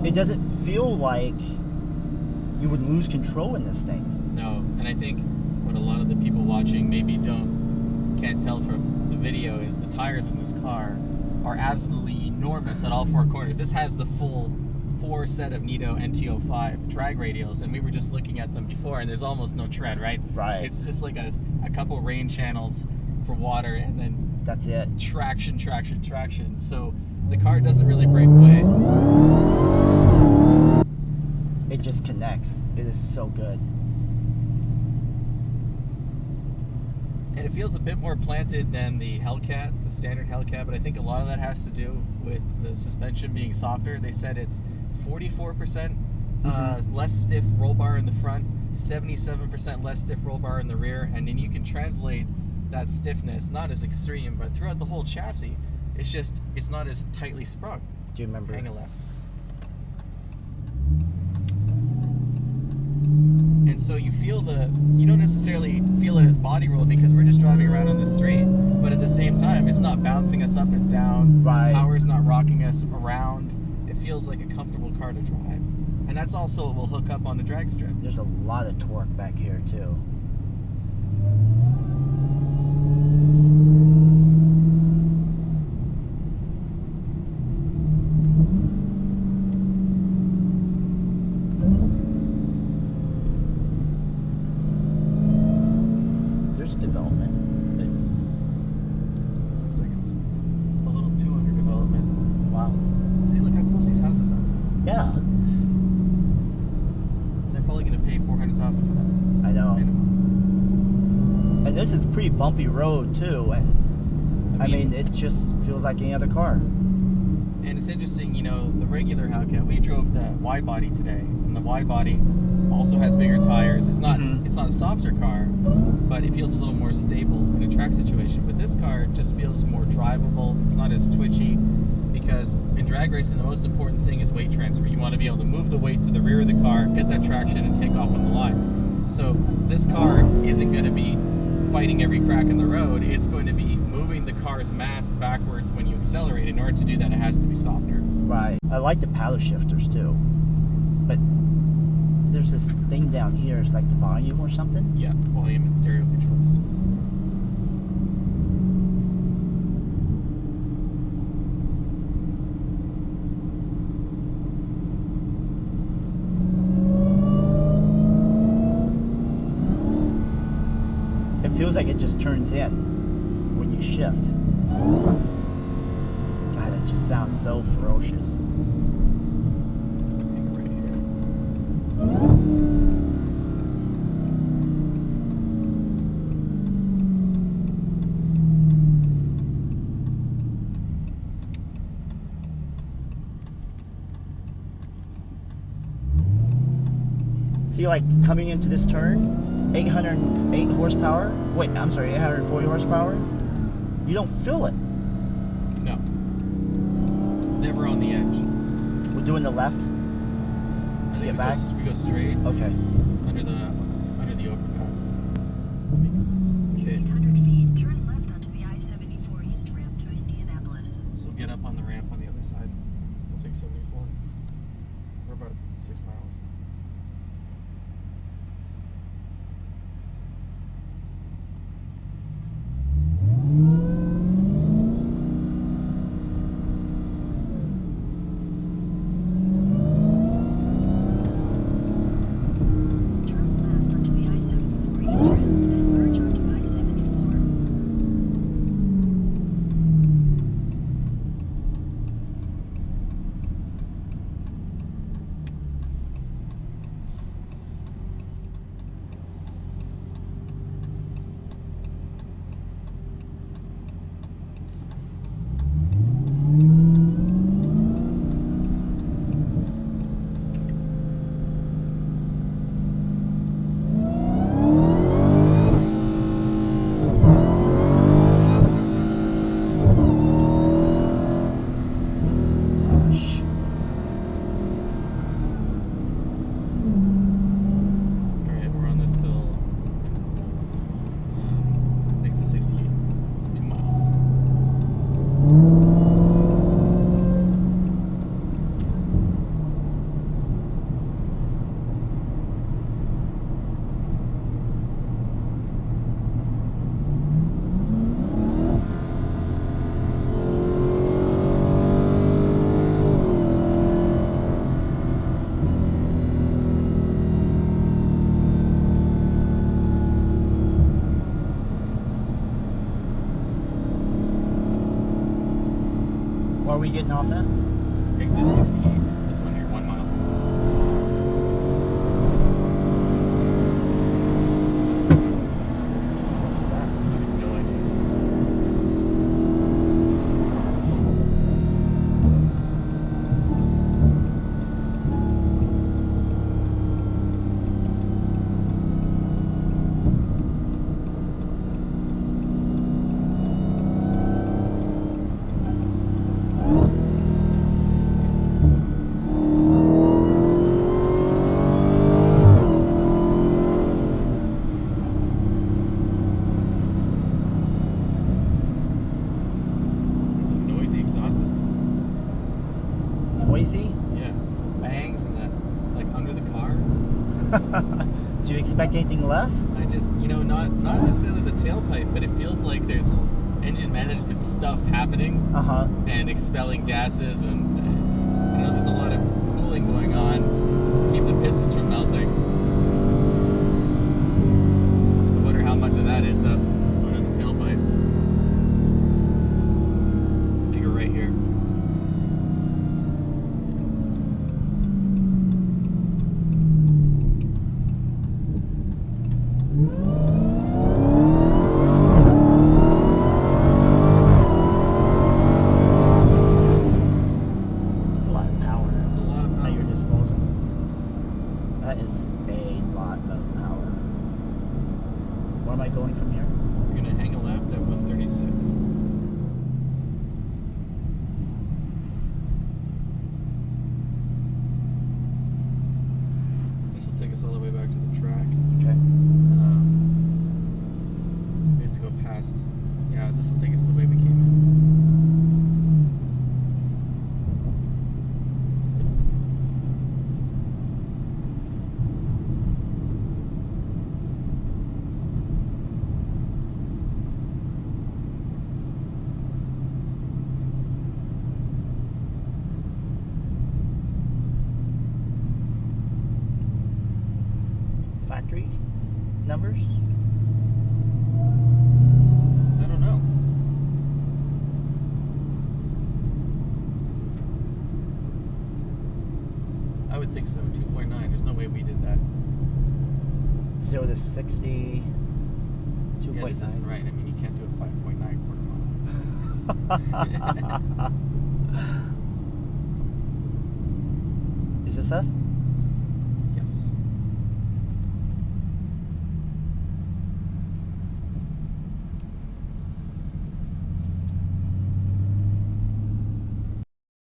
It doesn't feel like you would lose control in this thing. No, and I think what a lot of the people watching maybe can't tell from the video is the tires in this car are absolutely enormous at all four corners. This has the full 4 set of Nitto NT05 drag radials, and we were just looking at them before, and there's almost no tread, right? Right. It's just like a couple rain channels for water, and then that's it. Traction. So the car doesn't really break away. It just connects. It is so good. And it feels a bit more planted than the Hellcat, the standard Hellcat, but I think a lot of that has to do with the suspension being softer. They said it's 44% less stiff roll bar in the front, 77% less stiff roll bar in the rear, and then you can translate that stiffness, not as extreme, but throughout the whole chassis. It's not as tightly sprung. Do you remember? Hang a left. And so you don't necessarily feel it as body roll because we're just driving around on the street, but at the same time, it's not bouncing us up and down. Right. Power's not rocking us around. It feels like a comfortable car to drive. And that's also what will hook up on the drag strip. There's a lot of torque back here too. Development. Looks like it's a little too under development. Wow. See, look how close these houses are. Yeah. And they're probably going to pay $400,000 for that. I know. Minimum. And this is pretty bumpy road too, and I mean it just feels like any other car. And it's interesting, the regular Hellcat, we drove the wide body today, and the wide body also has bigger tires. It's not a softer car, but it feels a little more stable in a track situation. But this car just feels more drivable. It's not as twitchy, because in drag racing, the most important thing is weight transfer. You want to be able to move the weight to the rear of the car, get that traction, and take off on the line. So this car isn't going to be fighting every crack in the road. It's going to be moving the car's mass backwards when you accelerate. In order to do that, it has to be softer. Right. I like the paddle shifters too, but there's this thing down here. It's like the volume or something. Yeah, volume and stereo controls. It feels like it just turns in when you shift. God, it just sounds so ferocious. Right here. See, like coming into this turn, 808 horsepower. Wait, I'm sorry, 840 horsepower. You don't feel it. No. It's never on the edge. We're doing the left to get back. We go straight. Okay. Under the overpass. Okay. 800 feet, turn left onto the I-74 East ramp to Indianapolis. So get up on the ramp on the other side. We'll take 74. We're about 6 miles. you getting off at? Exit 68. This one here, 1 mile. What's that? I have no idea. It's a noisy exhaust system. Noisy? Yeah. Bangs and that, like, under the car. Do you expect anything less? I just, not necessarily the tailpipe, but it feels like there's engine management stuff happening Uh-huh. and expelling gases, and I know there's a lot of cooling going on to keep the pistons from melting. I wonder how much of that ends up going in the tailpipe. I think we're right here. It's a lot of power It's a lot of at power. your disposal. That is a lot of power. Where am I going from here? We're gonna hang a left at 136. This will take us all the way back to the track. Okay. We have to go past. Yeah, this will take us the way we came in. Factory numbers? I don't know. I would think so. 2.9. There's no way we did that. 0 to 60. 2.9. Yeah, this isn't right. I mean, you can't do a 5.9 quarter mile. Is this us?